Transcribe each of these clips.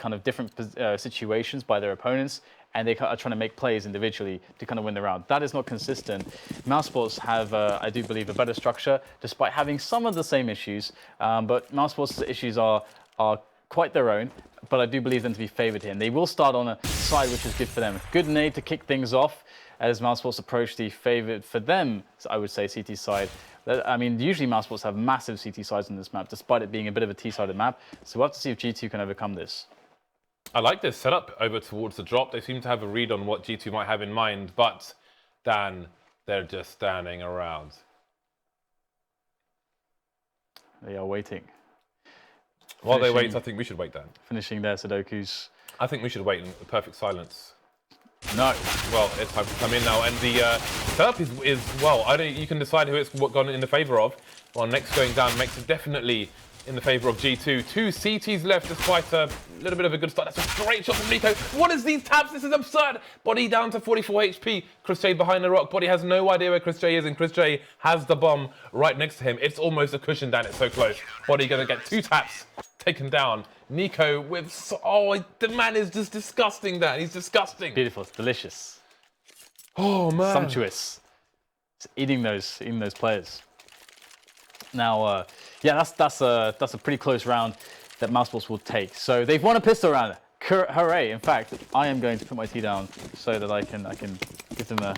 kind of different situations by their opponents, and they are trying to make plays individually to kind of win the round. That is not consistent. Mouseseports have, I do believe, a better structure, despite having some of the same issues. But Mouseseports' issues are quite their own, but I do believe them to be favoured here. And they will start on a side which is good for them. Good nade to kick things off as Mouseseports approach the favoured for them, I would say, CT side. I mean, usually Mouseseports have massive CT sides on this map, despite it being a bit of a T-sided map. So we'll have to see if G2 can overcome this. I like this setup over towards the drop. They seem to have a read on what G2 might have in mind, but Dan, they're just standing around. They are waiting. While they wait, I think we should wait, Dan. Finishing their Sudokus. I think we should wait in perfect silence. No. Well, it's time to come in now, and the setup is well, you can decide who it's gone in the favour of. Well, next going down makes it definitely in the favour of G2. 2 CTs left, despite a little bit of a good start. That's a great shot from Nico. What is these taps? This is absurd. Body down to 44 HP. Chris J behind the rock. Body has no idea where Chris J is, and Chris J has the bomb right next to him. It's almost a cushion, Dan. It's so close. Body going to get 2 taps taken down. Nico with... Oh, the man is just disgusting, Dan. He's disgusting. Beautiful. It's delicious. Oh, man. Sumptuous. It's eating those players. Now, yeah, that's a pretty close round that Mouseseports will take. So they've won a pistol round. Hooray! In fact, I am going to put my tea down so that I can give them a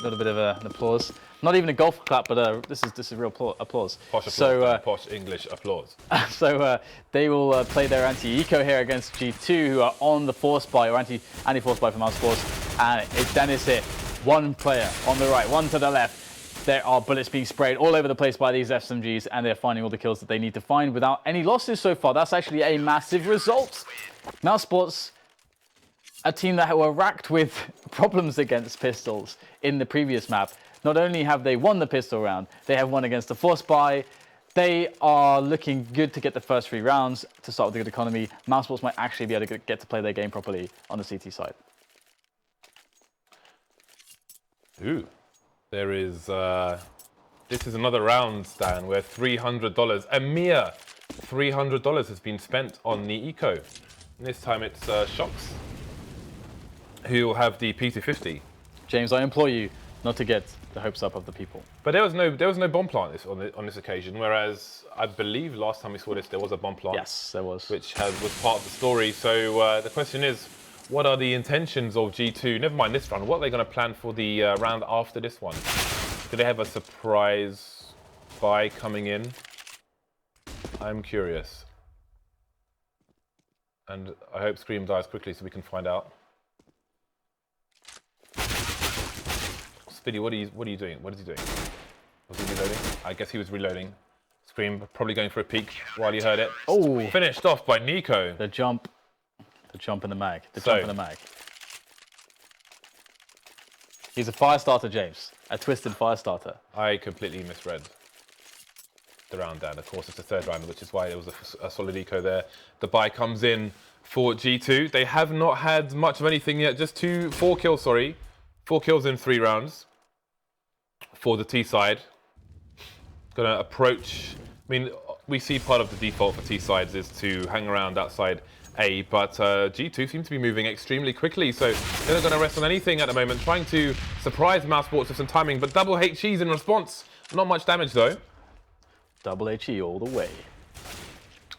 little bit of an applause. Not even a golf clap, but this is real applause. Posh applause. So posh English applause. So they will play their anti-eco here against G2, who are on the force buy or anti-force buy for Mouseseports, and it's Dennis here. One player on the right, one to the left. There are bullets being sprayed all over the place by these SMGs, and they're finding all the kills that they need to find without any losses so far. That's actually a massive result. Mouseseports, a team that were racked with problems against pistols in the previous map. Not only have they won the pistol round, they have won against the force buy. They are looking good to get the first 3 rounds to start with a good economy. Mouseseports might actually be able to get to play their game properly on the CT side. Ooh. There is, this is another round, Stan, where $300, a mere $300 has been spent on the eco. And this time it's Shox, who will have the P250. James, I implore you not to get the hopes up of the people. But there was no bomb plant on this occasion, whereas I believe last time we saw this, there was a bomb plant. Yes, there was. Which was part of the story. So the question is, what are the intentions of G2? Never mind this round. What are they going to plan for the round after this one? Do they have a surprise buy coming in? I'm curious. And I hope Scream dies quickly so we can find out. Spiddy, what are you doing? What is he doing? Was he reloading? I guess he was reloading. Scream probably going for a peek while you heard it. Oh! Finished off by Nico. The jump in the mag. Jump in the mag. He's a fire starter, James. A twisted fire starter. I completely misread the round, Dan. Of course, it's the 3rd round, which is why it was a solid eco there. The buy comes in for G2. They have not had much of anything yet. Just 4 kills, sorry. 4 kills in 3 rounds for the T side. Gonna approach. I mean, we see part of the default for T sides is to hang around outside A, but G2 seems to be moving extremely quickly, so they're not going to rest on anything at the moment. Trying to surprise Mouseseports with some timing, but double HEs in response. Not much damage though. Double HE all the way.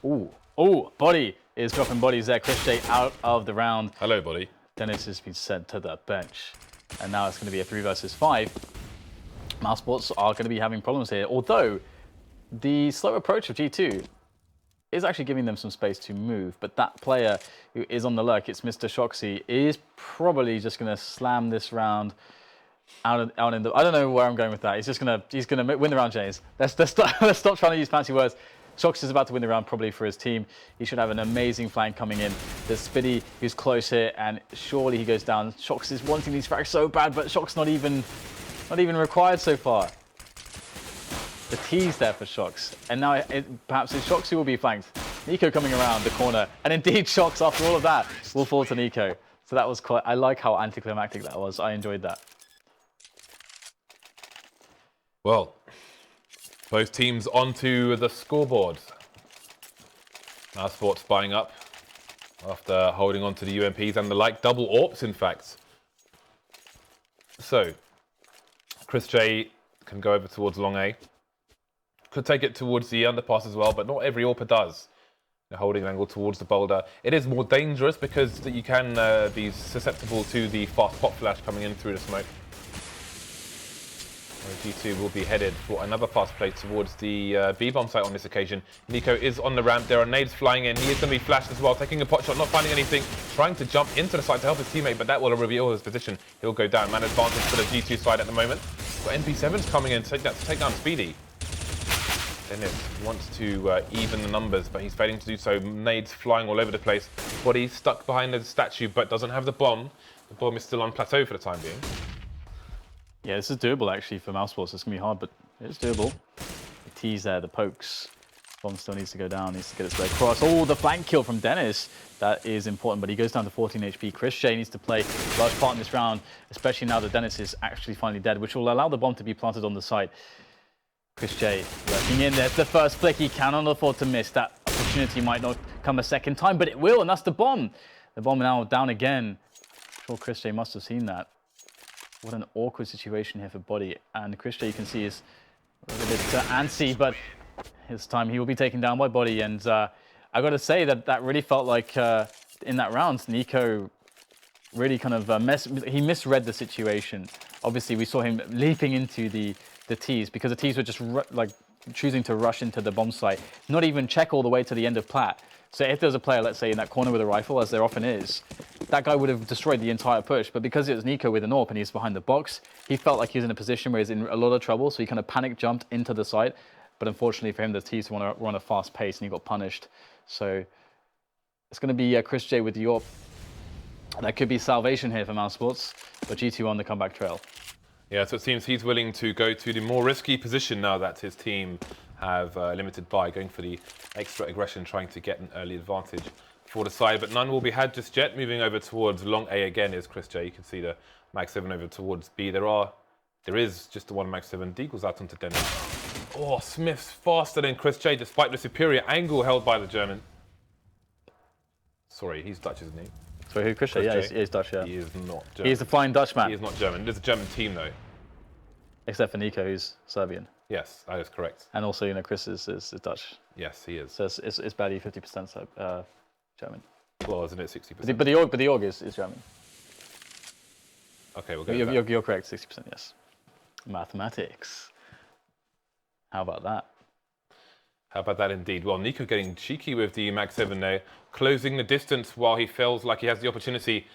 Ooh, Body is dropping bodies there. Chris J out of the round. Hello, Body. Dennis has been sent to the bench, and now it's going to be a 3 versus 5. Mouseseports are going to be having problems here, although the slow approach of G2 is actually giving them some space to move, but that player who is on the lurk, it's Mr. Shoxy, is probably just going to slam this round out in the... I don't know where I'm going with that. He's going to win the round, James. Let's stop trying to use fancy words. Shox is about to win the round probably for his team. He should have an amazing flank coming in. There's Spiddy who's close here, and surely he goes down. Shox is wanting these frags so bad, but Shox not even required so far. The T's there for Shox, and now perhaps it's Shox who will be flanked. Nico coming around the corner, and indeed Shox, after all of that, will fall to Nico. So that was quite... I like how anticlimactic that was. I enjoyed that. Well, both teams onto the scoreboard. Mouseseports buying up after holding on to the UMPs and the like. Double AWPs, in fact. So, Chris J can go over towards long A. Could take it towards the underpass as well, but not every AWPer does. The holding angle towards the boulder. It is more dangerous because you can be susceptible to the fast pop flash coming in through the smoke. G2 will be headed for another fast play towards the B-bomb site on this occasion. Nico is on the ramp. There are nades flying in. He is going to be flashed as well, taking a pot shot, not finding anything, trying to jump into the site to help his teammate, but that will reveal his position. He'll go down. Man advantage for the G2 side at the moment. But NP7's coming in to take down Speedy. Dennis wants to even the numbers, but he's failing to do so. Nades flying all over the place. Body stuck behind the statue, but doesn't have the bomb. The bomb is still on plateau for the time being. Yeah, this is doable actually for Mouseseports. It's going to be hard, but it's doable. The T's there, the pokes. Bomb still needs to go down, needs to get its way across. Oh, the flank kill from Dennis. That is important, but he goes down to 14 HP. Chris J needs to play a large part in this round, especially now that Dennis is actually finally dead, which will allow the bomb to be planted on the site. Chris J lurking in. There's the first flick. He cannot afford to miss. That opportunity might not come a second time, but it will, and that's the bomb. The bomb now down again. I'm sure Chris J must have seen that. What an awkward situation here for Body. And Chris J, you can see, is a little bit antsy, but this time he will be taken down by Body. And I got to say that really felt like in that round, Nico really kind of he misread the situation. Obviously, we saw him leaping into the T's because the T's were just like choosing to rush into the bomb site, not even check all the way to the end of plat. So if there's a player, let's say, in that corner with a rifle, as there often is, that guy would have destroyed the entire push. But because it was Nico with an AWP and he's behind the box, he felt like he was in a position where he's in a lot of trouble. So he kind of panic jumped into the site. But unfortunately for him, the T's want to run a fast pace and he got punished. So it's going to be Chris J with the AWP. That could be salvation here for Mouseseports, but G2 on the comeback trail. Yeah, so it seems he's willing to go to the more risky position now that his team have limited by, going for the extra aggression, trying to get an early advantage for the side, but none will be had just yet. Moving over towards long A again is Chris J. You can see the Mag 7 over towards B. There is just the one Mag 7. Deagle's out onto Dennis. Oh, Smith's faster than Chris J, despite the superior angle held by the German. Sorry, he's Dutch, isn't he? So who, Chris J? Yeah, he's Dutch, yeah. He is not German. He's the flying Dutchman. He is not German. There's a German team, though. Except for Nico, who's Serbian. Yes, that is correct. And also, you know, Chris is Dutch. Yes, he is. So it's barely 50% German. Well, isn't it 60%? But the org is German. Okay, we'll go with that. You're correct, 60%, yes. Mathematics. How about that? How about that indeed? Well, Nico getting cheeky with the Mag 7 there, closing the distance while he feels like he has the opportunity.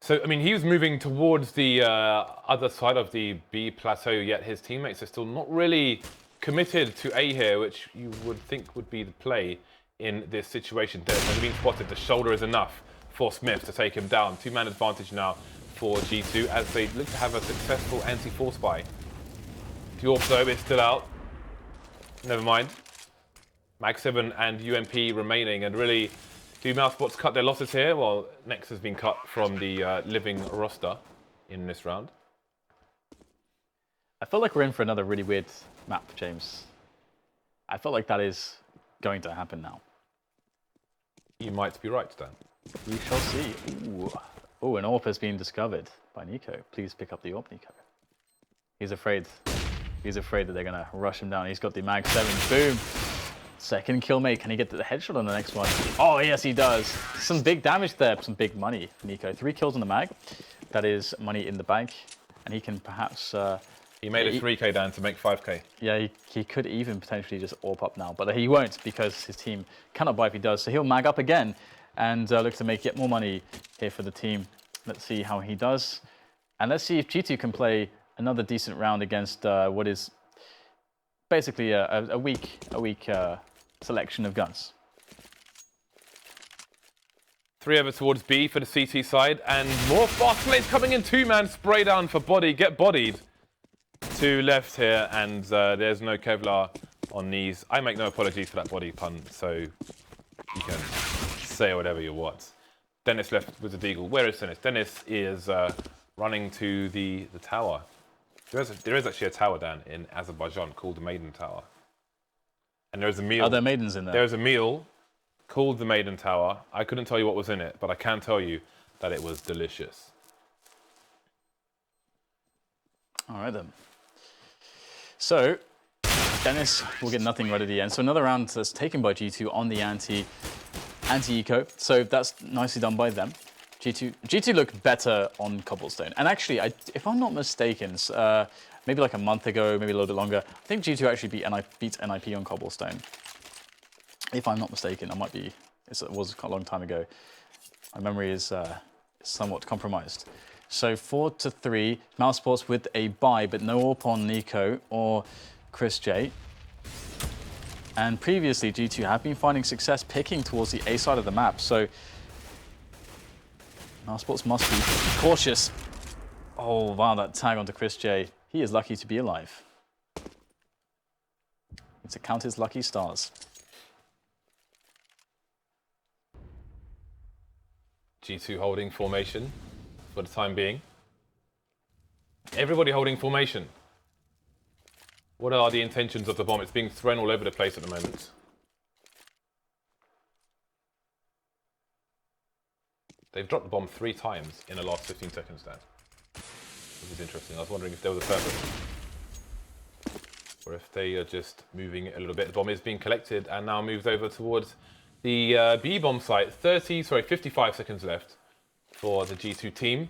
So, I mean, he was moving towards the other side of the B plateau, yet his teammates are still not really committed to A here, which you would think would be the play in this situation. There's been spotted. The shoulder is enough for Smith to take him down. Two-man advantage now for G2 as they look to have a successful anti-force buy. The AWP, though, is still out. Never mind. Mag 7 and UMP remaining, and really, do Mouseseports cut their losses here? Well, Nex has been cut from the living roster in this round. I feel like we're in for another really weird map, James. I feel like that is going to happen now. You might be right, Dan. We shall see. Ooh, an AWP has been discovered by Nico. Please pick up the AWP, Nico. He's afraid. He's afraid that they're going to rush him down. He's got the Mag 7. Boom. Second kill mate. Can he get the headshot on the next one? Oh, yes, he does. Some big damage there. Some big money for Nico. 3 kills on the Mag. That is money in the bank. And he can perhaps... he made a 3K down to make 5K. Yeah, he could even potentially just AWP up now. But he won't because his team cannot buy if he does. So he'll mag up again and look to make yet more money here for the team. Let's see how he does. And let's see if G2 can play another decent round against what is basically a weak selection of guns. 3 over towards B for the CT side, and more fast plays coming in. 2-man spray down for Body. Get bodied. 2 left here, and there's no Kevlar on these. I make no apologies for that Body pun, so you can say whatever you want. Dennis left with the Deagle. Where is Dennis? Dennis is running to the tower. There is actually a tower down in Azerbaijan called the Maiden Tower. And there's a meal. Are there maidens in there? There's a meal called the Maiden Tower. I couldn't tell you what was in it, but I can tell you that it was delicious. All right then. So Dennis will get nothing right at the end. So another round that's taken by G2 on the anti-eco. So that's nicely done by them. G2 look better on Cobblestone. And actually, if I'm not mistaken, maybe like a month ago, maybe a little bit longer, I think G2 actually beat NIP on Cobblestone. If I'm not mistaken, it was a long time ago. My memory is somewhat compromised. So 4-3, Mouseseports with a bye, but no AWP on Nico or Chris J. And previously, G2 have been finding success picking towards the A side of the map. So Mouseseports must be cautious. Oh, wow, that tag onto Chris J. He is lucky to be alive. It's to count his lucky stars. G2 holding formation for the time being. Everybody holding formation. What are the intentions of the bomb? It's being thrown all over the place at the moment. They've dropped the bomb 3 times in the last 15 seconds, Dan. This is interesting. I was wondering if there was a purpose. Or if they are just moving it a little bit. The bomb is being collected and now moves over towards the B bomb site. 55 seconds left for the G2 team.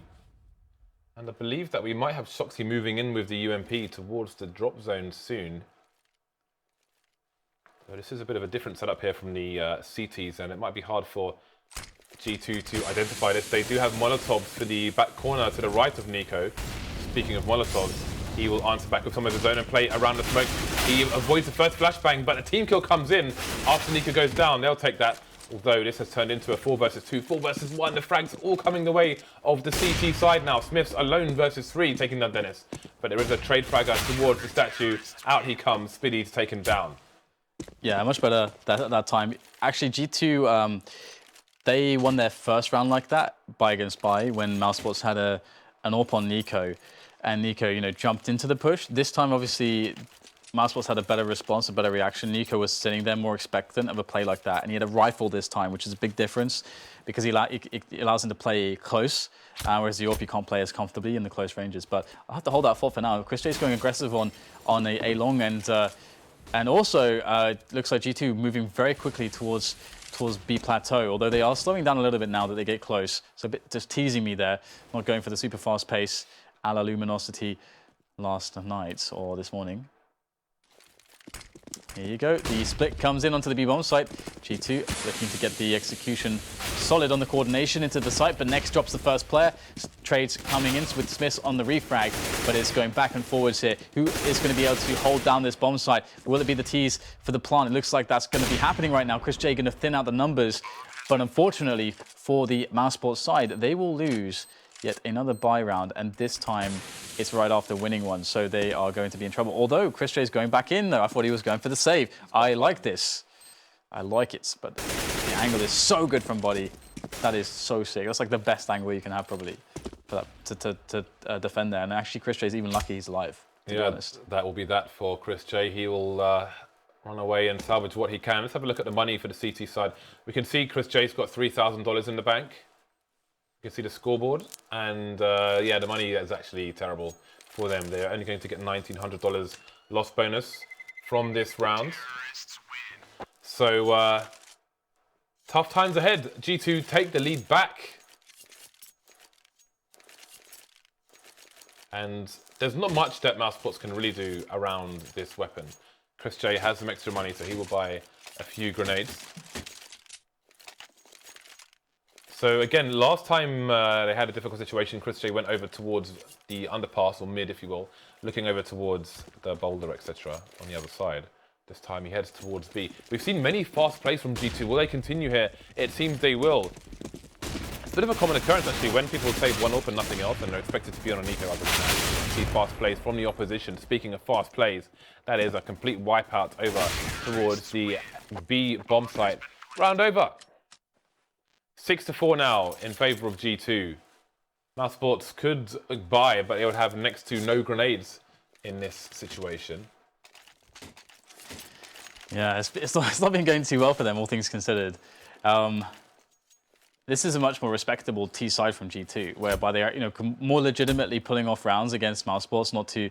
And I believe that we might have Shoxy moving in with the UMP towards the drop zone soon. So this is a bit of a different setup here from the CTs, and it might be hard for G2 to identify this. They do have Molotovs for the back corner to the right of Nico. Speaking of Molotovs, he will answer back with some of his own and play around the smoke. He avoids the first flashbang, but a team kill comes in after Nico goes down. They'll take that. Although this has turned into a 4 versus 2, 4 versus 1. The frags all coming the way of the CT side now. Smith's alone versus 3, taking down Dennis. But there is a trade fragger towards the statue. Out he comes, Spiddy to take him down. Yeah, much better that time. Actually, G2, they won their first round like that, bye against bye, when Mouseseports had an AWP on Nico. And Nico, jumped into the push. This time, obviously, Mouseseports had a better response, a better reaction. Nico was sitting there more expectant of a play like that. And he had a rifle this time, which is a big difference because it allows him to play close, whereas the AWP can't play as comfortably in the close ranges. But I'll have to hold that thought for now. Chris J's going aggressive on a long, and also it looks like G2 moving very quickly towards B plateau, although they are slowing down a little bit now that they get close. So a bit just teasing me there, not going for the super fast pace a la Luminosity last night or this morning. Here you go. The split comes in onto the B-bomb site. G2 looking to get the execution solid on the coordination into the site, but next drops the first player. Trades coming in with Smiths on the refrag, but it's going back and forwards here. Who is going to be able to hold down this bomb site? Will it be the tease for the plant? It looks like that's going to be happening right now. Chris J going to thin out the numbers, but unfortunately for the Mouseseports side, they will lose yet another bye round, and this time it's right after winning one, so they are going to be in trouble. Although Chris J is going back in, though. I thought he was going for the save. I like this. I like it, but the angle is so good from body. That is so sick. That's like the best angle you can have, probably, for that, to defend there. And actually, Chris J is even lucky he's alive, to be honest. That will be that for Chris J. He will run away and salvage what he can. Let's have a look at the money for the CT side. We can see Chris J's got $3,000 in the bank. You can see the scoreboard, and yeah, the money is actually terrible for them. They're only going to get $1,900 loss bonus from this round. So tough times ahead. G2 take the lead back. And there's not much that Mouseseports can really do around this weapon. Chris J has some extra money, so he will buy a few grenades. So again, last time they had a difficult situation, Chris J went over towards the underpass, or mid if you will, looking over towards the boulder, etc. on the other side. This time he heads towards B. We've seen many fast plays from G2. Will they continue here? It seems they will. It's a bit of a common occurrence actually when people save one up and nothing else and they're expected to be on an eco other than that. See fast plays from the opposition. Speaking of fast plays, that is a complete wipeout over towards the B bomb site. Round over. 6-4 now in favour of G2. Mouseseports could buy, but they would have next to no grenades in this situation. Yeah, it's not been going too well for them, all things considered. This is a much more respectable T side from G2, whereby they are, more legitimately pulling off rounds against Mouseseports. Not to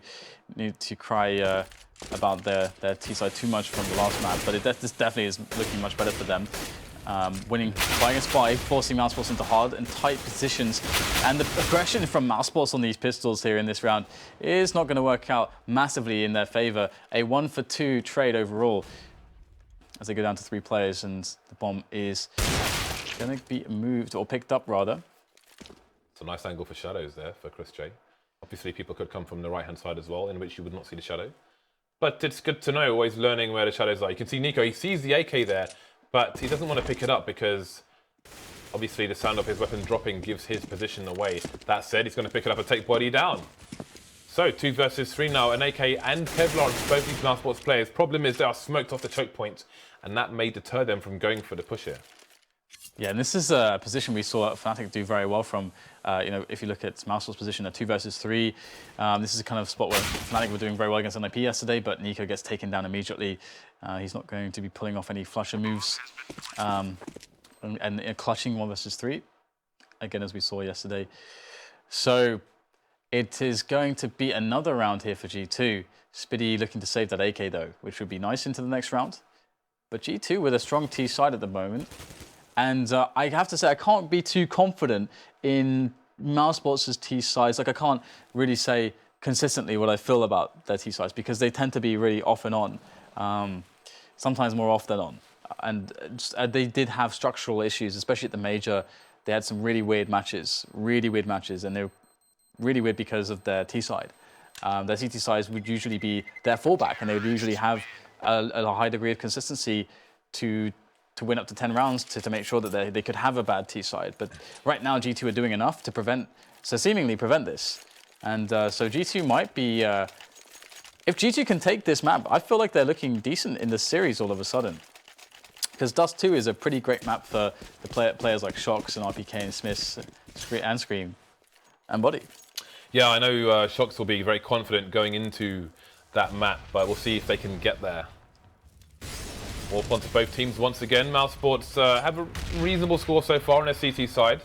need to cry about their T side too much from the last map, but this definitely is looking much better for them. Winning 5-5, forcing Mouseseports into hard and tight positions, and the aggression from Mouseseports on these pistols here in this round is not going to work out massively in their favor. A 1-for-2 trade overall, as they go down to 3 players, and the bomb is going to be moved, or picked up rather. It's a nice angle for shadows there for Chris J. Obviously, people could come from the right-hand side as well, in which you would not see the shadow. But it's good to know, always learning where the shadows are. You can see Nico, he sees the AK there, but he doesn't want to pick it up because obviously the sound of his weapon dropping gives his position away. That said, he's going to pick it up and take body down. So 2 versus 3 now, an AK and Kevlar, both these Mouseseports players. Problem is they are smoked off the choke point, and that may deter them from going for the push here. Yeah, and this is a position we saw Fnatic do very well from. If you look at Mouseseports' position at 2 versus 3, this is a kind of spot where Fnatic were doing very well against NIP yesterday, but Nico gets taken down immediately. He's not going to be pulling off any flusher moves and clutching 1 versus 3, again, as we saw yesterday. So it is going to be another round here for G2. Spiddy looking to save that AK though, which would be nice into the next round. But G2 with a strong T side at the moment. And I have to say, I can't be too confident in Mouseseports' T sides. Like, I can't really say consistently what I feel about their T sides because they tend to be really off and on, sometimes more off than on. And they did have structural issues, especially at the major. They had some really weird matches, and they were really weird because of their T side. Their CT sides would usually be their fallback, and they would usually have a high degree of consistency to win up to 10 rounds to make sure that they could have a bad T side. But right now, G2 are doing enough to seemingly prevent this. And so G2 might be, if G2 can take this map, I feel like they're looking decent in the series all of a sudden. Because Dust 2 is a pretty great map for the players like Shox and RPK and Smiths and Scream and Body. Yeah, I know Shox will be very confident going into that map, but we'll see if they can get there. Warp onto both teams once again. Mouseseports have a reasonable score so far on their CT side.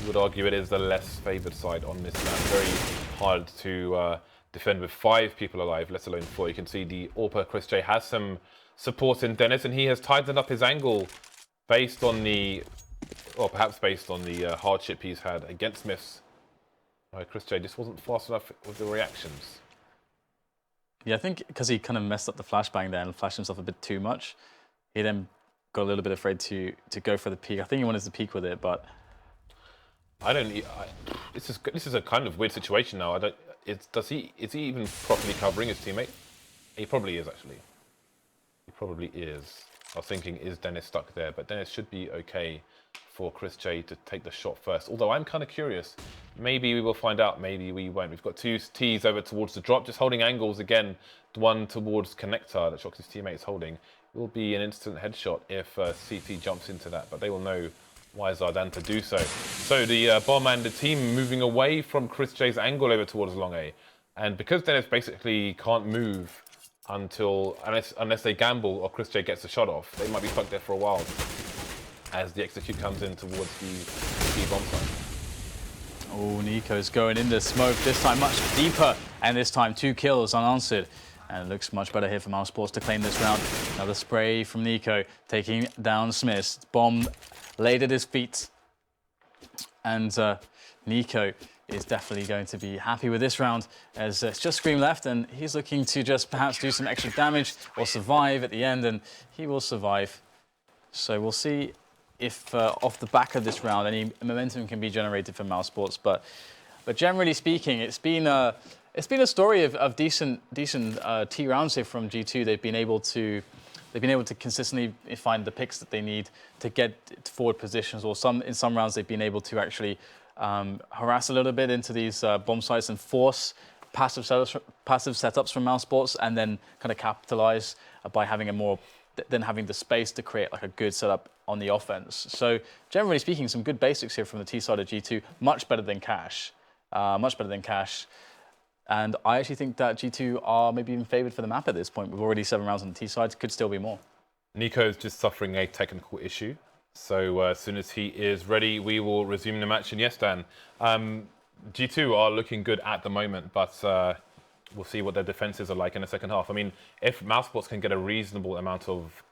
You would argue it is the less favoured side on this map. Very hard to defend with 5 people alive, let alone 4. You can see the AWPer Chris J has some support in Dennis, and he has tightened up his angle based on the, or perhaps based on the hardship he's had against Smiths. Chris J just wasn't fast enough with the reactions. Yeah, I think because he kind of messed up the flashbang there and flashed himself a bit too much, he then got a little bit afraid to go for the peek. I think he wanted to peek with it, but this is a kind of weird situation now. Is he even properly covering his teammate? He probably is, actually. He probably is. I was thinking, is Dennis stuck there? But Dennis should be okay for Chris J to take the shot first. Although I'm kind of curious. Maybe we will find out, maybe we won't. We've got 2 Ts over towards the drop, just holding angles again. One towards Connector that Shox's teammate is holding. It will be an instant headshot if CT jumps into that, but they will know why Zardan to do so. So the bomb and the team moving away from Chris J's angle over towards long A. And because Dennis basically can't move unless they gamble or Chris J gets a shot off, they might be stuck there for a while as the execute comes in towards the bomb site. Oh, Nico's going in the smoke, this time much deeper, and this time 2 kills unanswered. And it looks much better here for Mouseseports to claim this round. Another spray from Nico, taking down Smith. Bomb laid at his feet. And Nico is definitely going to be happy with this round, as it's just Scream left, and he's looking to just perhaps do some extra damage or survive at the end, and he will survive. So we'll see if off the back of this round any momentum can be generated for Mouseseports, but generally speaking, it's been a story of decent T rounds here from G2. They've been able to consistently find the picks that they need to get forward positions, or in some rounds they've been able to actually harass a little bit into these bomb sites and force passive setups from Mouseseports, and then kind of capitalize by having having the space to create like a good setup on the offense. So generally speaking, some good basics here from the T side of G2, much better than Cash. And I actually think that G2 are maybe even favoured for the map at this point. We've already 7 rounds on the T side, could still be more. Nico's just suffering a technical issue. So as soon as he is ready, we will resume the match. And yes, Dan, G2 are looking good at the moment, but we'll see what their defenses are like in the second half. I mean, if Mouseseports can get a reasonable amount of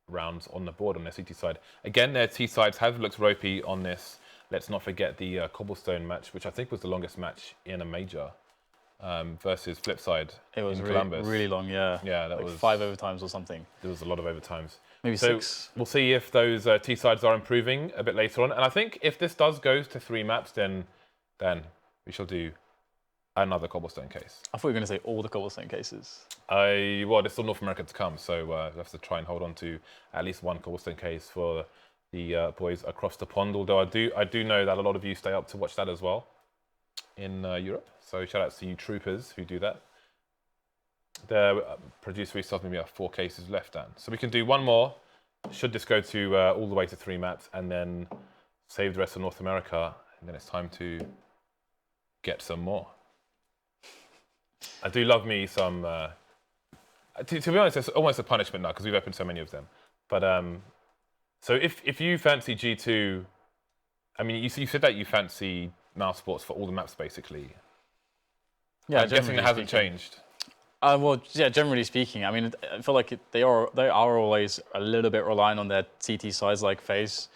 rounds on the board on their CT side, again, their T sides have looked ropey on this. Let's not forget the Cobblestone match, which I think was the longest match in a major versus Flipside. It was in really, Columbus. really long, yeah. Yeah, that like was 5 overtimes or something. There was a lot of overtimes. Maybe so 6. We'll see if those T sides are improving a bit later on. And I think if this does go to 3 maps, then we shall do another Cobblestone case. I thought you were going to say all the Cobblestone cases. Well, there's still North America to come, so we'll have to try and hold on to at least one Cobblestone case for the boys across the pond. Although I do know that a lot of you stay up to watch that as well in Europe. So shout out to you troopers who do that. The producer tells me we have 4 cases left, Dan. So we can do one more. Should this go to all the way to 3 maps, and then save the rest of North America, and then it's time to get some more. I do love me some. To be honest, it's almost a punishment now because we've opened so many of them. But so if you fancy G2, I mean, you said that you fancy Mouseseports for all the maps basically. Yeah, I'm guessing it hasn't changed. Well, yeah, generally speaking, I mean, I feel like they are always a little bit reliant on their CT sides like FaZe,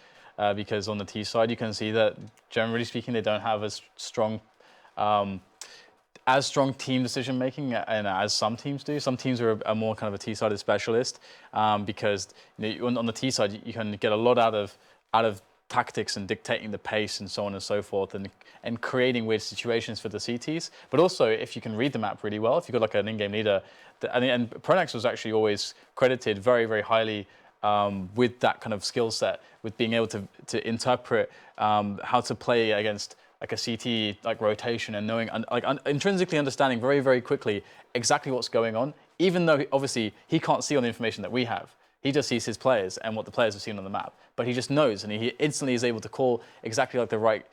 because on the T side you can see that generally speaking they don't have as strong team decision making and as some teams do. Some teams are more kind of a T-sided specialist, because on the T side you can get a lot out of tactics and dictating the pace and so on and so forth, and creating weird situations for the CTs. But also, if you can read the map really well, if you've got like an in-game leader, and Pronax was actually always credited very, very highly with that kind of skill set, with being able to interpret how to play against like a CT like rotation and knowing intrinsically understanding very, very quickly exactly what's going on, even though obviously he can't see all the information that we have. He just sees his players and what the players have seen on the map, but he just knows, and he instantly is able to call exactly like the right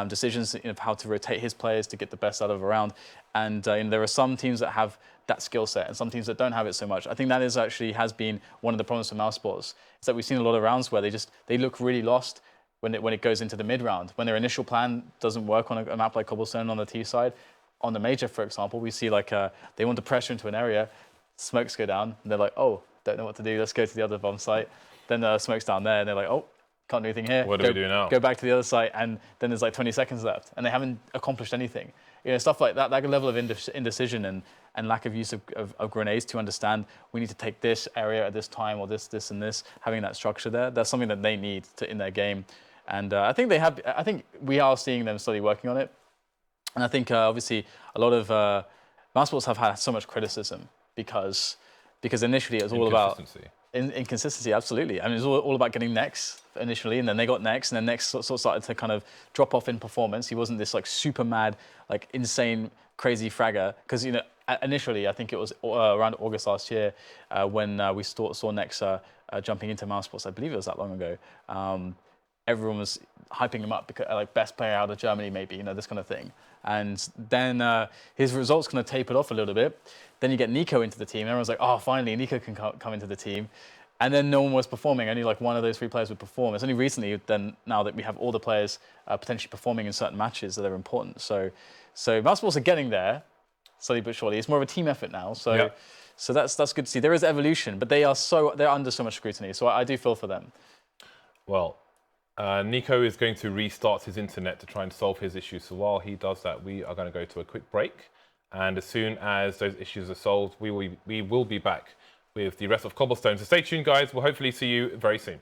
decisions of how to rotate his players to get the best out of a round. And there are some teams that have that skill set and some teams that don't have it so much. I think that has been one of the problems for Mouseseports, is that we've seen a lot of rounds where they look really lost when it goes into the mid round, when their initial plan doesn't work on a map like Cobblestone on the T side. On the major, for example, we see like they want to pressure into an area, smokes go down, and they're like, oh, don't know what to do, let's go to the other bomb site. Then smoke's down there, and they're like, oh, can't do anything here. What do we do now? Go back to the other site, and then there's like 20 seconds left, and they haven't accomplished anything. Stuff like that level of indecision and lack of use of grenades to understand we need to take this area at this time, or this, and this, having that structure there, that's something that they need in their game. And I think we are seeing them slowly working on it. And I think obviously a lot of Mouseseports have had so much criticism because initially it was all about inconsistency. Absolutely. I mean, it was all about getting Nex initially, and then they got Nex, and then Nex sort of started to kind of drop off in performance. He wasn't this like super mad, like insane, crazy fragger. Because initially, I think it was around August last year when we saw Nex jumping into Mouseseports. I believe it was that long ago. Everyone was hyping him up because like best player out of Germany, maybe, this kind of thing. And then his results kind of tapered off a little bit. Then you get Nico into the team. Everyone's like, oh, finally, Nico can come into the team. And then no one was performing. Only like one of those 3 players would perform. It's only recently then now that we have all the players potentially performing in certain matches that are important. So Mouseseports are getting there, slowly but surely. It's more of a team effort now. So yeah. So that's good to see. There is evolution, but they're under so much scrutiny. So I do feel for them. Well, Nico is going to restart his internet to try and solve his issues. So while he does that, we are going to go to a quick break. And as soon as those issues are solved, we will be back with the rest of Cobblestone. So stay tuned, guys. We'll hopefully see you very soon.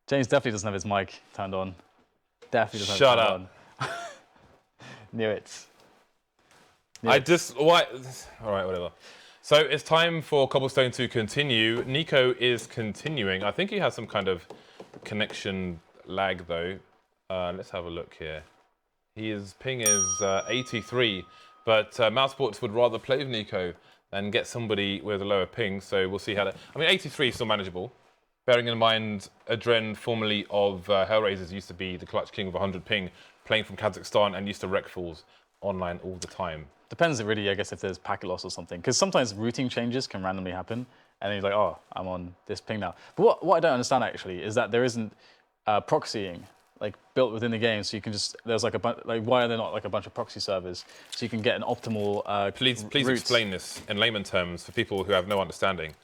James definitely doesn't have his mic turned on. Definitely doesn't Shut have it up. turned on. Knew it. I just, what? All right, whatever. So it's time for Cobblestone to continue. Nico is continuing. I think he has some kind of connection lag though. Let's have a look here. His ping is 83, but Mouseseports would rather play with Nico than get somebody with a lower ping. So we'll see how that. I mean, 83 is still manageable. Bearing in mind, Adren, formerly of Hellraisers, used to be the clutch king with 100 ping, playing from Kazakhstan and used to wreck fools online all the time. Depends really, I guess, if there's packet loss or something. Because sometimes routing changes can randomly happen. And then he's like, oh, I'm on this ping now. But what I don't understand, actually, is that there isn't proxying like built within the game. So you can just, there's like a bunch, like, why are there not like a bunch of proxy servers? So you can get an optimal Please explain this in layman terms for people who have no understanding.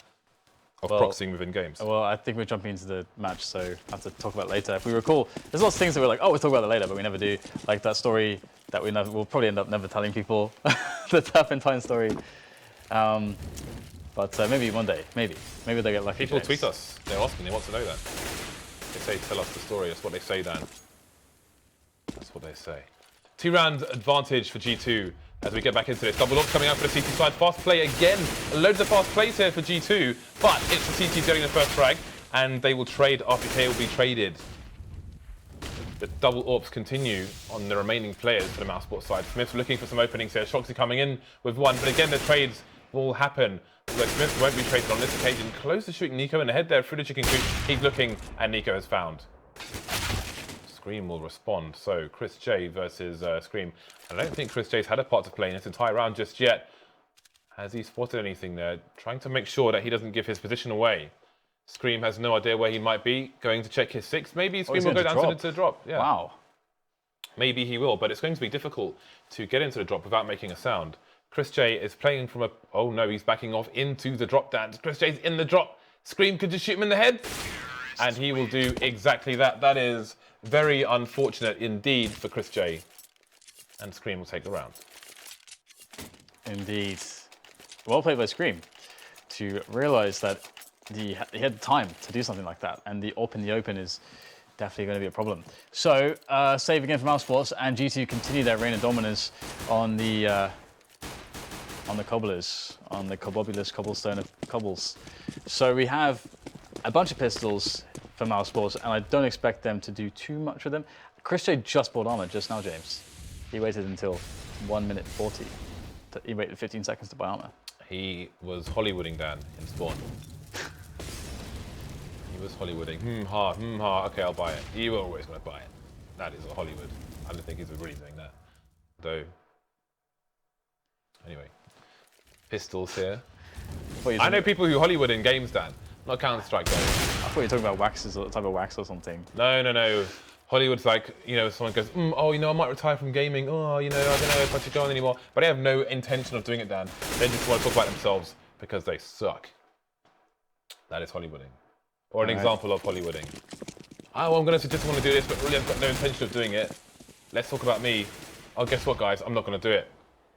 of proxying within games. Well, I think we're jumping into the match, so I have to talk about it later. If we recall, there's lots of things that we're like, oh, we'll talk about it later, but we never do. Like that story that we'll probably end up never telling people, the Turpentine story. But maybe one day, maybe they get lucky. People tweet us. They're asking. They want to know that. They say, tell us the story. That's what they say, Dan. That's what they say. 2-round advantage for G2 as we get back into this. Bardolph coming out for the CT side. Fast play again. Loads of fast plays here for G2, but it's the CT getting the first frag, and they will trade. RPK will be traded. The double AWPs continue on the remaining players for the Mouseseports side. Smith's looking for some openings here. Shoxy coming in with one, but again, the trades will happen. Although Smith won't be traded on this occasion. Close to shooting Nico in the head there through the chicken coop. He's looking, and Nico has found. Scream will respond. So Chris J versus Scream. I don't think Chris J's had a part to play in this entire round just yet. Has he spotted anything there? Trying to make sure that he doesn't give his position away. Scream has no idea where he might be. Going to check his 6. Maybe Scream will go down to the drop. Yeah. Wow. Maybe he will, but it's going to be difficult to get into the drop without making a sound. Chris J is playing from a... Oh no, he's backing off into the drop dance. Chris J's in the drop. Scream could just shoot him in the head. And he will do exactly that. That is very unfortunate indeed for Chris J. And Scream will take the round. Indeed. Well played by Scream to realise that he had time to do something like that. And the AWP in the open is definitely going to be a problem. So, save again for Mouseseports, and G2 continue their reign of dominance on the cobblers, on the cobobulous cobblestone of cobbles. So we have a bunch of pistols for Mouseseports, and I don't expect them to do too much with them. Chris J just bought armor just now, James. He waited until 1 minute 40. He waited 15 seconds to buy armor. He was Hollywooding Dan in spawn. He was Hollywooding. Ha. Okay, I'll buy it. You were always going to buy it. That is a Hollywood. I don't think he's really doing that. Though. Anyway. Pistols here. I know people who Hollywood in games, Dan. Not Counter-Strike though. I thought you were talking about waxes or type of wax or something. No. Hollywood's like, you know, someone goes, oh, you know, I might retire from gaming. Oh, you know, I don't know if I should go on anymore. But they have no intention of doing it, Dan. They just want to talk about themselves because they suck. That is Hollywooding. Or an example of Hollywooding. Oh, I'm going to just want to do this, but really I've got no intention of doing it. Let's talk about me. Oh, guess what, guys? I'm not going to do it.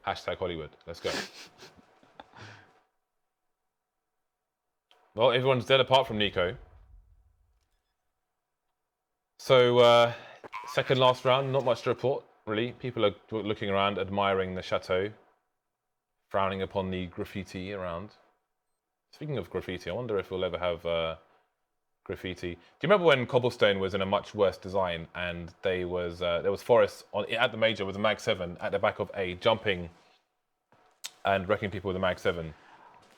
Hashtag Hollywood. Let's go. Well, everyone's dead apart from Nico. So, second last round, not much to report, really. People are looking around, admiring the chateau, frowning upon the graffiti around. Speaking of graffiti, I wonder if we'll ever have graffiti. Do you remember when Cobblestone was in a much worse design and there was Forrest at the major with a Mag 7 at the back of A, jumping and wrecking people with a Mag 7?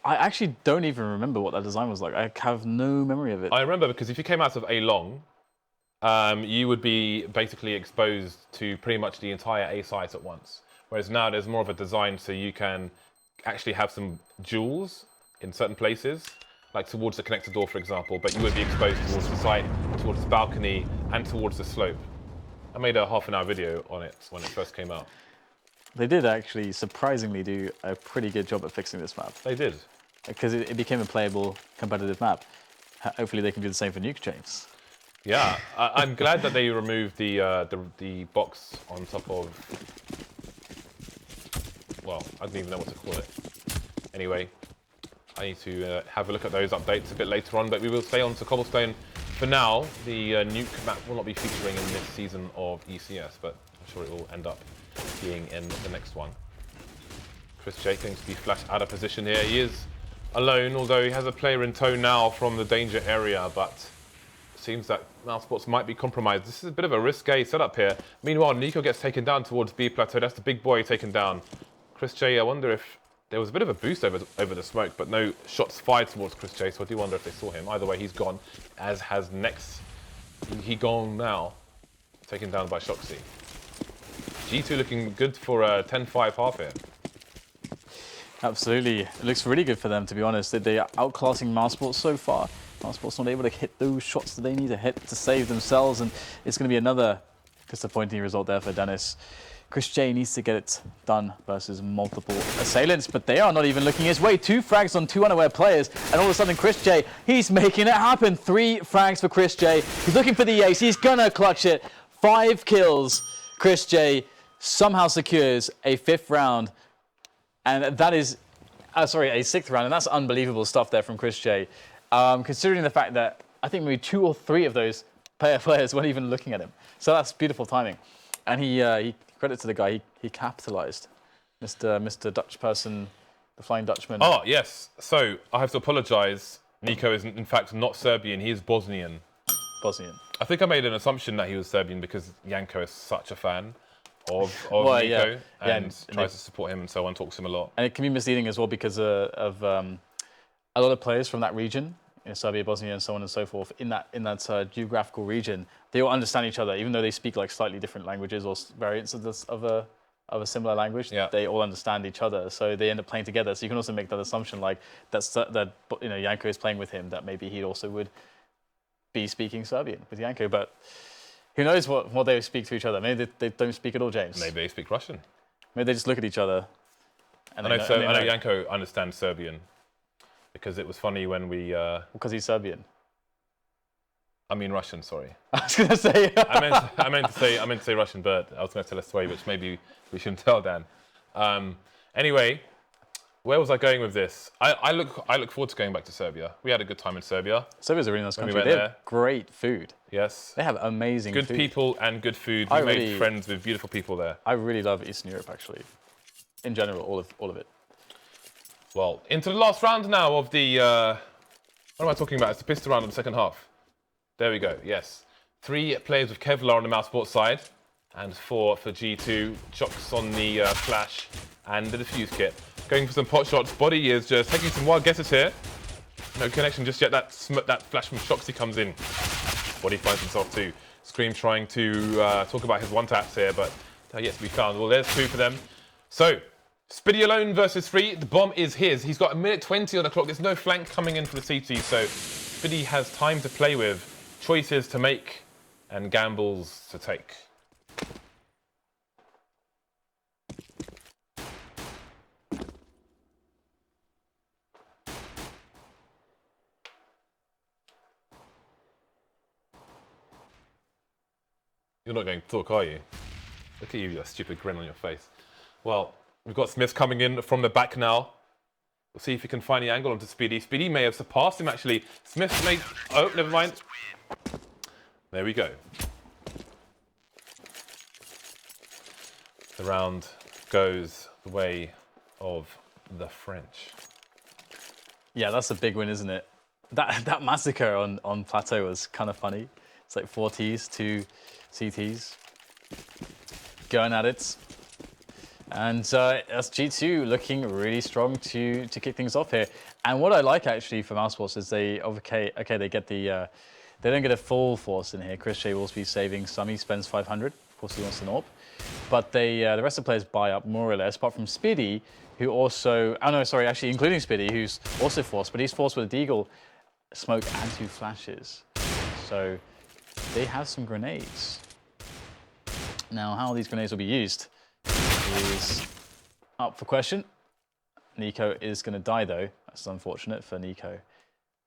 I actually don't even remember what that design was like. I have no memory of it. I remember because if you came out of A long, you would be basically exposed to pretty much the entire A site at once. Whereas now there's more of a design so you can actually have some jewels in certain places, like towards the connector door, for example, but you would be exposed towards the site, towards the balcony, and towards the slope. I made a half-an-hour video on it when it first came out. They did actually surprisingly do a pretty good job at fixing this map. They did. Because it became a playable, competitive map. Hopefully they can do the same for Nuke, James. Yeah, I'm glad that they removed the box on top of... Well, I don't even know what to call it. Anyway, I need to have a look at those updates a bit later on, but we will stay on to Cobblestone. For now, the Nuke map will not be featuring in this season of ECS, but I'm sure it will end up being in the next one. Chris J going to be flashed out of position here. He is alone, although he has a player in tow now from the danger area, but it seems that Mouseseports might be compromised. This is a bit of a risque setup here. Meanwhile, Nico gets taken down towards B plateau. That's the big boy taken down. Chris J, I wonder if there was a bit of a boost over the smoke, but no shots fired towards Chris J, so I do wonder if they saw him. Either way, he's gone, as has Nex. He gone now, taken down by Shoxy. G2 looking good for a 10-5 half here. Absolutely. It looks really good for them, to be honest. They are outclassing Mouseseports so far. Mouseseports not able to hit those shots that they need to hit to save themselves, and it's going to be another disappointing result there for Dennis, Chris J needs to get it done versus multiple assailants, but they are not even looking his way. 2 frags on 2 unaware players, and all of a sudden Chris J, he's making it happen. 3 frags for Chris J. He's looking for the ace. He's gonna clutch it. 5 kills. Chris J somehow secures a 5th round, and that is, a 6th round, and that's unbelievable stuff there from Chris J. Considering the fact that I think maybe 2 or 3 of those players weren't even looking at him. So that's beautiful timing. And he credit to the guy, he capitalized. Mr. Dutch person, the Flying Dutchman. Oh, yes. So I have to apologize. Nico is in fact not Serbian, he is Bosnian. Bosnian. I think I made an assumption that he was Serbian because Janko is such a fan of Nico and tries to support him and so on, talks to him a lot. And it can be misleading as well because of a lot of players from that region, Serbia, Bosnia, and so on and so forth, in that geographical region, they all understand each other, even though they speak like slightly different languages or variants of a similar language. Yeah. They all understand each other, so they end up playing together. So you can also make that assumption, like that Janko is playing with him, that maybe he also would be speaking Serbian with Janko, but who knows what they speak to each other? Maybe they don't speak at all, James. Maybe they speak Russian. Maybe they just look at each other. And I know Janko understands Serbian because it was funny when we. Because he's Serbian. I mean Russian. Sorry. I was gonna say. I meant to say Russian, but I was going to tell a story which maybe we shouldn't tell Dan. Anyway, where was I going with this? I look forward to going back to Serbia. We had a good time in Serbia. Serbia's a really nice country. went They have there. great food. Yes. They have amazing Good food. people and good food. We made friends with beautiful people there. I really love Eastern Europe, actually. In general, all of it. Well, into the last round now of the. What am I talking about? It's the pistol round of the second half. There we go. Yes. 3 players with Kevlar on the Mouseseports side, and 4 for G2. Chocks on the flash and the defuse kit. Going for some pot shots. Body is just taking some wild guesses here. No connection just yet. That flash from Shoxy comes in. Body finds himself too. Scream trying to talk about his one taps here, but they're yet to be found. Well, there's 2 for them. So, Spiddy alone versus 3. The bomb is his. He's got 1:20 on the clock. There's no flank coming in for the CT, so Spiddy has time to play with, choices to make, and gambles to take. You're not going to talk, are you? Look at you, your stupid grin on your face. Well, we've got Smith coming in from the back now. We'll see if he can find the angle onto Speedy. Speedy may have surpassed him, actually. Smith may... Oh, never mind. There we go. The round goes the way of the French. Yeah, that's a big win, isn't it? That massacre on Plateau was kind of funny. It's like 4 Ts, 2 CTs. Going at it. And that's G2 looking really strong to kick things off here. And what I like actually for Mouseseports is they they get the they don't get a full force in here. Chris J will be saving some. He spends 500. Of course, he wants an AWP. But the rest of the players buy up more or less, apart from Speedy, who also actually including Speedy, who's also forced, but he's forced with a deagle, smoke, and 2 flashes. So they have some grenades. Now, how these grenades will be used is up for question. Nico is going to die, though. That's unfortunate for Nico.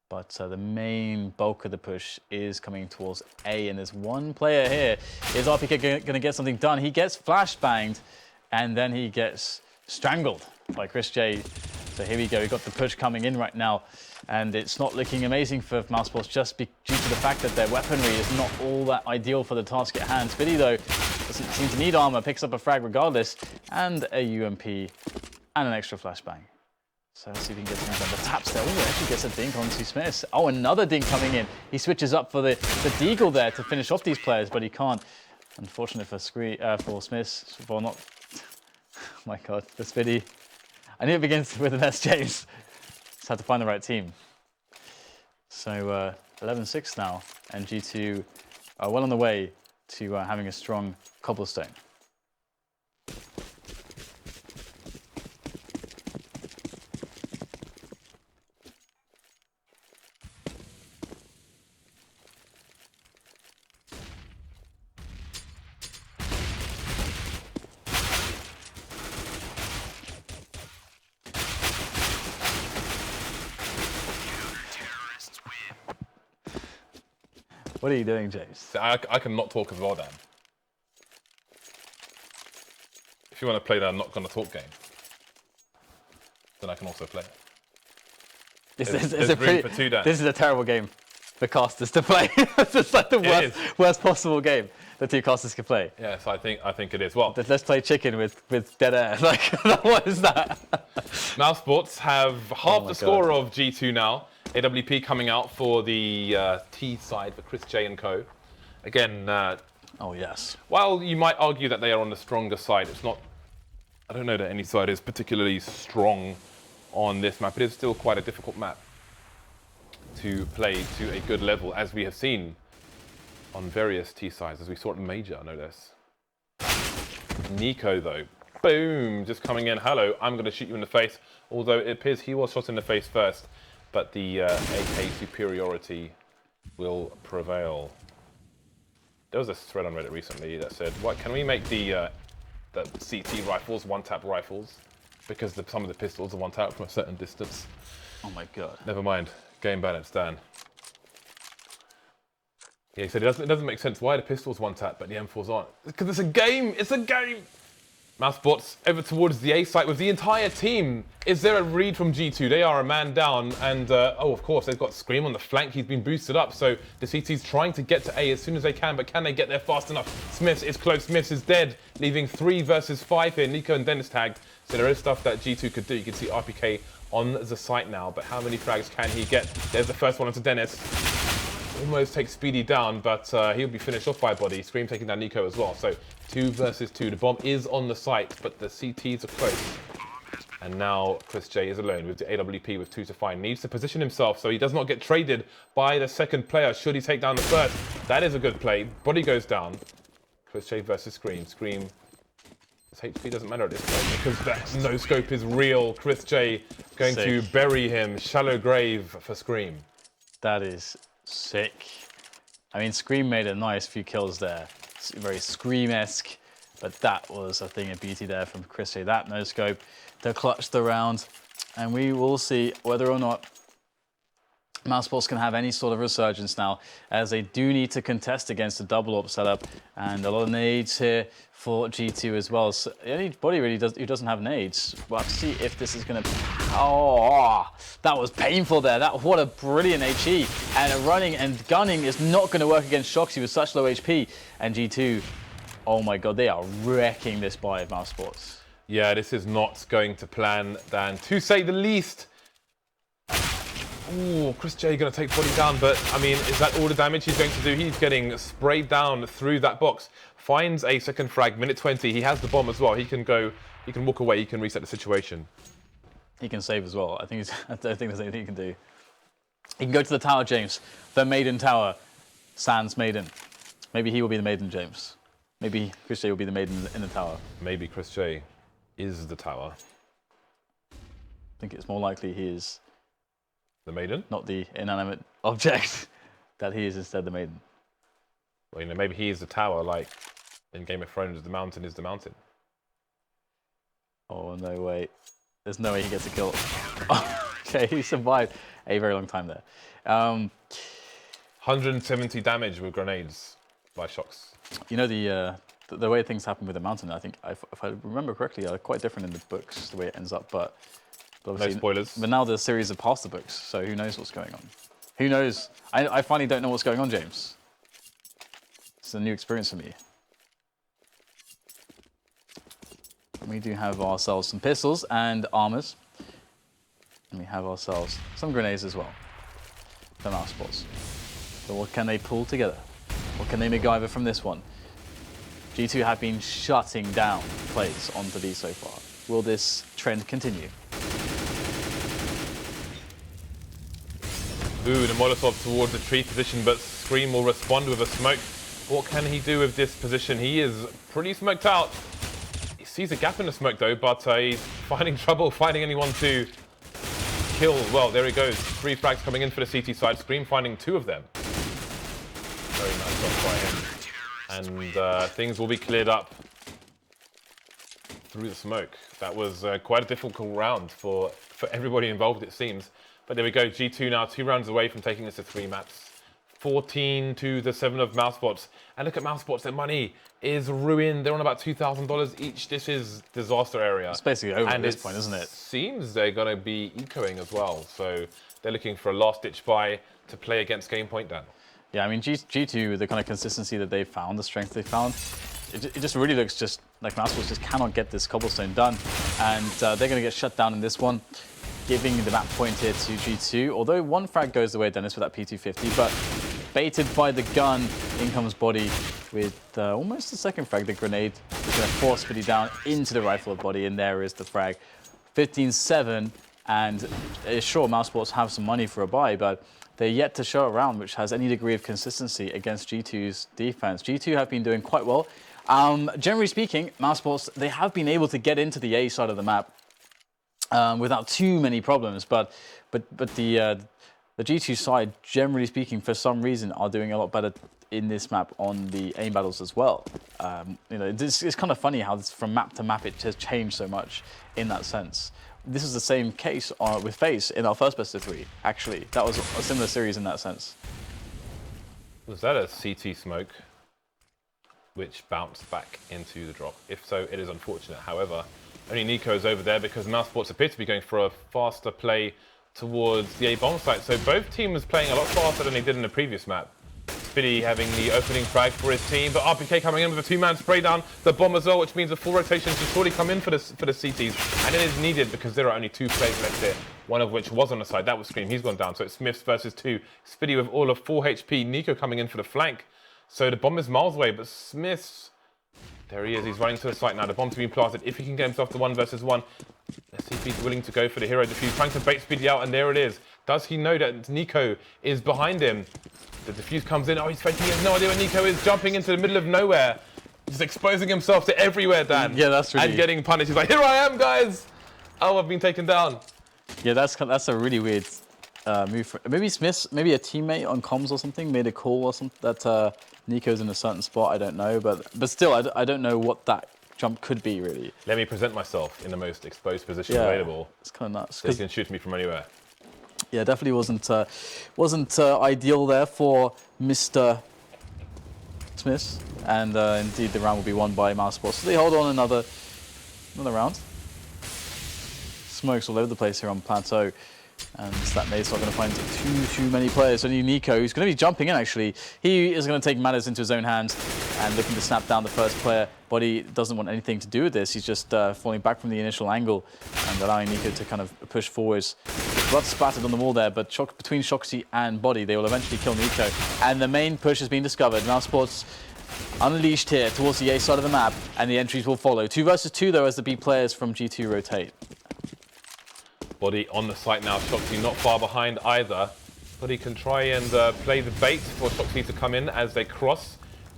But the main bulk of the push is coming towards A, and there's one player here. Is RPK going to get something done? He gets flashbanged, and then he gets strangled by Chris J. So here we go. We've got the push coming in right now, and it's not looking amazing for Mouseseports just due to the fact that their weaponry is not all that ideal for the task at hand. Spiddy, though, doesn't seem to need armor, picks up a frag regardless, and a UMP, and an extra flashbang. So let's see if he can get something done. The taps there. Oh, actually gets a dink onto Smith. Oh, another dink coming in. He switches up for the deagle there to finish off these players, but he can't. Unfortunate for Smith. For not. Oh my God, for Spiddy. I knew it begins with an S, James. Just had to find the right team. So 11-6 now, and G2 are well on the way to having a strong Cobblestone. What are you doing, James? I can not talk as well, Dan. If you want to play that I'm not going to talk game, then I can also play it. There's room for two, Dan. This is a terrible game for casters to play. It's like the worst possible game that two casters can play. Yes, I think it is. Well, let's play chicken with dead air. Like, what is that? Mouseseports have half the score of G2 now. AWP coming out for the T side for Chris J and co. Again, oh yes. while you might argue that they are on the stronger side, it's not. I don't know that any side is particularly strong on this map. It is still quite a difficult map to play to a good level, as we have seen on various T sides, as we saw at Major, no less. Nico, though, boom, just coming in. Hello, I'm going to shoot you in the face. Although it appears he was shot in the face first, but the AK superiority will prevail. There was a thread on Reddit recently that said, "What can we make the CT rifles one-tap rifles? Because some of the pistols are one-tap from a certain distance." Oh my god. Never mind. Game balance, Dan. Yeah, he said it doesn't make sense why the pistol's one-tap but the M4's aren't. Because it's a game! It's a game! Mouseseports over towards the A site with the entire team. Is there a read from G2? They are a man down, and oh, of course, they've got Scream on the flank. He's been boosted up, so the CT's trying to get to A as soon as they can, but can they get there fast enough? Smiths is close. Smiths is dead, leaving 3 versus 5 here. Nico and Dennis tagged, so there is stuff that G2 could do. You can see RPK on the site now, but how many frags can he get? There's the first one onto Dennis. Almost takes Speedy down, but he'll be finished off by a body. Scream taking down Nico as well. So 2 versus 2. The bomb is on the site, but the CTs are close. And now Chris J is alone with the AWP with 2 to 5. Needs to position himself so he does not get traded by the second player should he take down the first. That is a good play. Body goes down. Chris J versus Scream. Scream. His HP doesn't matter at this point because that no scope is real. Chris J going to bury him. Shallow grave for Scream. That is sick. I mean, Scream made a nice few kills there. It's very Scream-esque, but that was a thing of beauty there from Chris J. That no scope to clutch the round, and we will see whether or not Mouseseports can have any sort of resurgence now, as they do need to contest against a double AWP setup, and a lot of nades here for G2 as well. So anybody really who doesn't have nades, we'll have to see if this is going to... Oh, that was painful there. What a brilliant HE. And running and gunning is not going to work against Shoxy with such low HP. And G2, oh my god, they are wrecking this by Mouseseports. Yeah, this is not going to plan, Dan, to say the least. Ooh, Chris J going to take body down, but I mean, is that all the damage he's going to do? He's getting sprayed down through that box. Finds a second frag, minute 20. He has the bomb as well. He can go, he can walk away, he can reset the situation. He can save as well. I don't think there's anything he can do. He can go to the tower, James. The maiden tower. Sans maiden. Maybe he will be the maiden, James. Maybe Chris J will be the maiden in the tower. Maybe Chris J is the tower. I think it's more likely he is the maiden, not the inanimate object, that he is instead the maiden. Well, you know, maybe he is the tower, like in Game of Thrones, the mountain is the mountain. Oh, no way. There's no way he gets a kill. Okay, he survived a very long time there. 170 damage with grenades by Shox. You know, the way things happen with the mountain, I think, if I remember correctly, are quite different in the books, the way it ends up, but no spoilers. But now the series are past the books, so who knows what's going on? Who knows? I finally don't know what's going on, James. It's a new experience for me. We do have ourselves some pistols and armors. And we have ourselves some grenades as well. The Mouseseports. So what can they pull together? What can they MacGyver from this one? G2 have been shutting down plays onto B so far. Will this trend continue? Ooh, the Molotov towards the tree position, but Scream will respond with a smoke. What can he do with this position? He is pretty smoked out. He sees a gap in the smoke though, but he's finding trouble finding anyone to kill. Well, there he goes. 3 frags coming in for the CT side. Scream finding 2 of them. Very nice shot by him. And things will be cleared up through the smoke. That was quite a difficult round for everybody involved, it seems. But there we go, G2 now 2 rounds away from taking this to 3 maps. 14 to the 7 of Mouseseports. And look at Mouseseports, their money is ruined. They're on about $2,000 each. This is disaster area. It's basically over and at this point, isn't it? Seems they're going to be ecoing as well. So they're looking for a last-ditch buy to play against Game Point, Dan. Yeah, I mean, G2, the kind of consistency that they found, the strength they found, it just really looks just like Mouseseports just cannot get this Cobblestone done. And they're going to get shut down in this one, giving the map point here to G2. Although one frag goes the way of Dennis with that P250, but baited by the gun, in comes Body with almost the second frag. The grenade is going to force Spitty down into the rifle of Body, and there is the frag. 15-7, and sure, Mouseseports have some money for a buy, but they're yet to show a round which has any degree of consistency against G2's defense. G2 have been doing quite well. Generally speaking, Mouseseports, they have been able to get into the A side of the map without too many problems, but the G2 side, generally speaking, for some reason, are doing a lot better in this map on the aim battles as well. You know, it's kind of funny how this, from map to map it has changed so much in that sense. This is the same case with FaZe in our first best of 3, actually. That was a similar series in that sense. Was that a CT smoke which bounced back into the drop? If so, it is unfortunate. However, only Nico is over there because Mouseseports appear to be going for a faster play towards the A bomb site. So both teams playing a lot faster than they did in the previous map. Spitty having the opening frag for his team, but RPK coming in with a 2-man spray down the bomb as well, which means a full rotation should surely come in for the CTs. And it is needed because there are only 2 players left here, one of which was on the side. That was Scream, he's gone down. So it's Smiths versus 2. Spitty with all of 4 HP, Nico coming in for the flank. So the bomb is miles away, but Smiths, there he is, he's running to the site now. The bomb's being planted. If he can get himself to 1 versus 1, let's see if he's willing to go for the hero defuse, trying to bait Spitty out, and there it is. Does he know that Nico is behind him? The defuse comes in. Oh, he's faking. He has no idea where Nico is. Jumping into the middle of nowhere. Just exposing himself to everywhere, Dan. Yeah, that's really... And getting punished. He's like, here I am, guys. Oh, I've been taken down. Yeah, that's a really weird move. Maybe Smiths, maybe a teammate on comms or something, made a call or something that Nico's in a certain spot. I don't know. But still, I don't know what that jump could be, really. Let me present myself in the most exposed position available. It's kind of nuts. So you can shoot me from anywhere. Yeah, definitely wasn't ideal there for Mr. Smiths, and indeed the round will be won by Mouseseports. So they hold on another round. Smokes all over the place here on Plateau, and that mate's not going to find too many players. Only Nico, who's going to be jumping in actually. He is going to take matters into his own hands and looking to snap down the first player. Body doesn't want anything to do with this. He's just falling back from the initial angle and allowing Nico to kind of push forwards. Blood splattered on the wall there, but between Shoxy and Body, they will eventually kill Nico. And the main push has been discovered. Mouseseports unleashed here towards the A side of the map, and the entries will follow. 2 versus 2 though, as the B players from G2 rotate. Body on the site now. Shoxy not far behind either. Body can try and play the bait for Shoxy to come in as they cross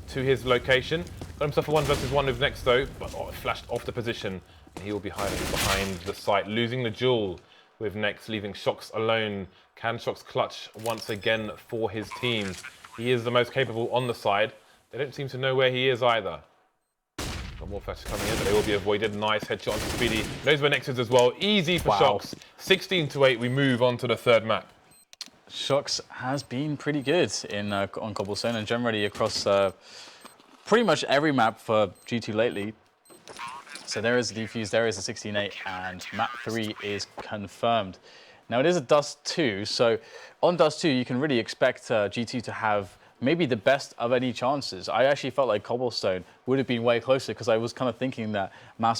to his location. Got himself a 1 versus 1 move next though, but flashed off the position. He will be hiding behind the site, losing the duel with Nex, leaving Shox alone. Can Shox clutch once again for his team? He is the most capable on the side. They don't seem to know where he is either. Got more flashes coming in, but they will be avoided. Nice headshot onto Speedy. Knows where Nex is as well. Easy for Shox. 16-8, we move on to the 3rd map. Shox has been pretty good on Cobblestone and generally across pretty much every map for G2 lately. So there is a defuse, there is a 16-8, and map 3 is confirmed. Now it is a Dust 2, so on Dust 2 you can really expect G2 to have maybe the best of any chances. I actually felt like Cobblestone would have been way closer because I was kind of thinking that Mouseseports